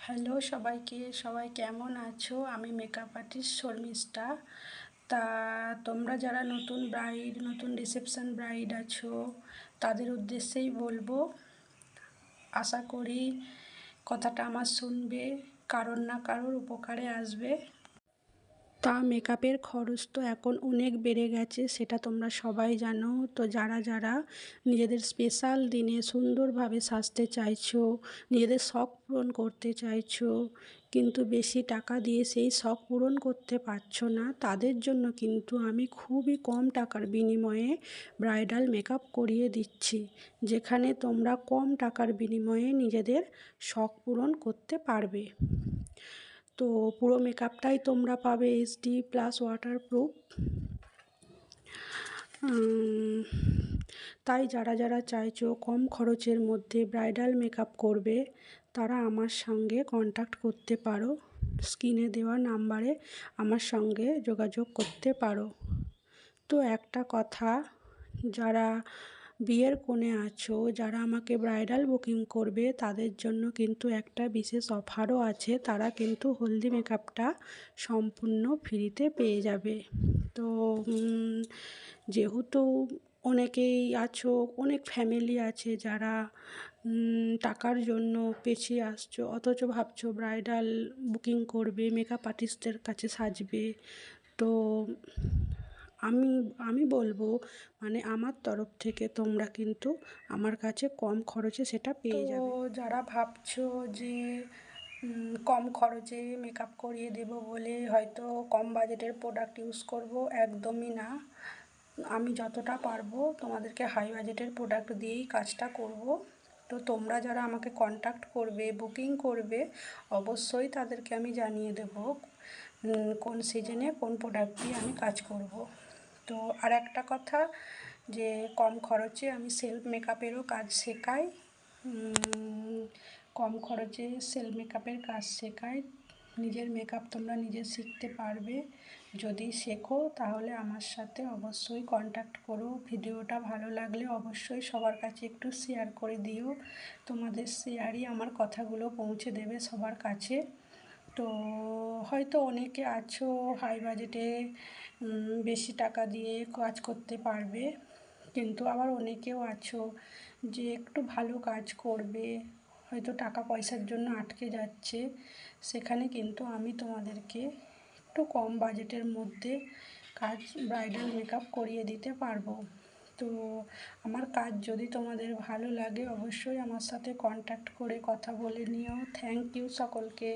Hello সবাইকে, সবাই কেমন আছো? আমি মেকআপ আর্টিস্ট শর্মিষ্ঠা। তা তোমরা যারা নতুন রিসেপশন ব্রাইড আছো, তাদের উদ্দেশ্যেই বলবো, আশা করি কথাটা আমার শুনবে, কারোর না কারোর উপকারে আসবে। তা মেকআপের খরচ তো এখন অনেক বেড়ে গেছে, সেটা তোমরা সবাই জানো। তো যারা যারা নিজেদের স্পেশাল দিনে সুন্দরভাবে সাজতে চাইছো, নিজেদের শখ পূরণ করতে চাইছো, কিন্তু বেশি টাকা দিয়ে সেই শখ পূরণ করতে পারছো না, তাদের জন্য কিন্তু আমি খুবই কম টাকার বিনিময়ে ব্রাইডাল মেকআপ করিয়ে দিচ্ছি, যেখানে তোমরা কম টাকার বিনিময়ে নিজেদের শখ পূরণ করতে পারবে। তো পুরো মেকআপটাই তোমরা পাবে এইচডি প্লাস ওয়াটারপ্রুফ। তাই যারা যারা চাইছো কম খরচের মধ্যে ব্রাইডাল মেকআপ করবে, তারা আমার সঙ্গে কন্ট্যাক্ট করতে পারো। স্ক্রিনে দেওয়া নাম্বারে আমার সঙ্গে যোগাযোগ করতে পারো। তো একটা কথা, যারা বিয়ের কোণে আছো, যারা আমাকে ব্রাইডাল বুকিং করবে, তাদের জন্য কিন্তু একটা বিশেষ অফারও আছে। তারা কিন্তু হলদি মেকআপটা সম্পূর্ণ ফ্রিতে পেয়ে যাবে। তো যেহেতু অনেকেই আছো, অনেক ফ্যামিলি আছে যারা টাকার জন্য পেছিয়ে আসছো, অথচ ভাবছো ব্রাইডাল বুকিং করবে, মেকআপ আর্টিস্টের কাছে সাজবে। তো আমি বলবো, মানে আমার তরফ থেকে তোমরা কিন্তু আমার কাছে কম খরচে সেটা পেয়ে যাবে। তো যারা ভাবছো যে কম খরচে মেকআপ করিয়ে দেবো বলে হয়তো কম বাজেটের প্রোডাক্ট ইউজ করব, একদমই না। আমি যতটা পারবো তোমাদেরকে হাই বাজেটের প্রোডাক্ট দিয়েই কাজটা করব। তো তোমরা যারা আমাকে কন্ট্যাক্ট করবে, বুকিং করবে, অবশ্যই তাদেরকে আমি জানিয়ে দেব কোন সিজনে কোন প্রোডাক্ট দিয়ে আমি কাজ করব। তো আর একটা কথা, যে কম খরচে আমি সেলফ মেকআপেরও কাজ শেখাই। কম খরচে সেলফ মেকআপের কাজ শেখাই। নিজের মেকআপ তোমরা নিজে শিখতে পারবে। যদি শেখো তাহলে আমার সাথে অবশ্যই কন্ট্যাক্ট করো। ভিডিওটা ভালো লাগলে অবশ্যই সবার কাছে একটু শেয়ার করে দিও। তোমাদের শেয়ারই আমার কথাগুলো পৌঁছে দেবে সবার কাছে। তো হয়তো অনেকে আছো হাই বাজেটে বেশি টাকা দিয়ে কাজ করতে পারবে, কিন্তু আবার অনেকেও আছো যে একটু ভালো কাজ করবে, হয়তো টাকা পয়সার জন্য আটকে যাচ্ছে। সেখানে কিন্তু আমি তোমাদেরকে একটু কম বাজেটের মধ্যে কাজ ব্রাইডাল মেকআপ করিয়ে দিতে পারবো। তো আমার কাজ যদি তোমাদের ভালো লাগে, অবশ্যই আমার সাথে কন্ট্যাক্ট করে কথা বলে নিও। থ্যাংক ইউ সকলকে।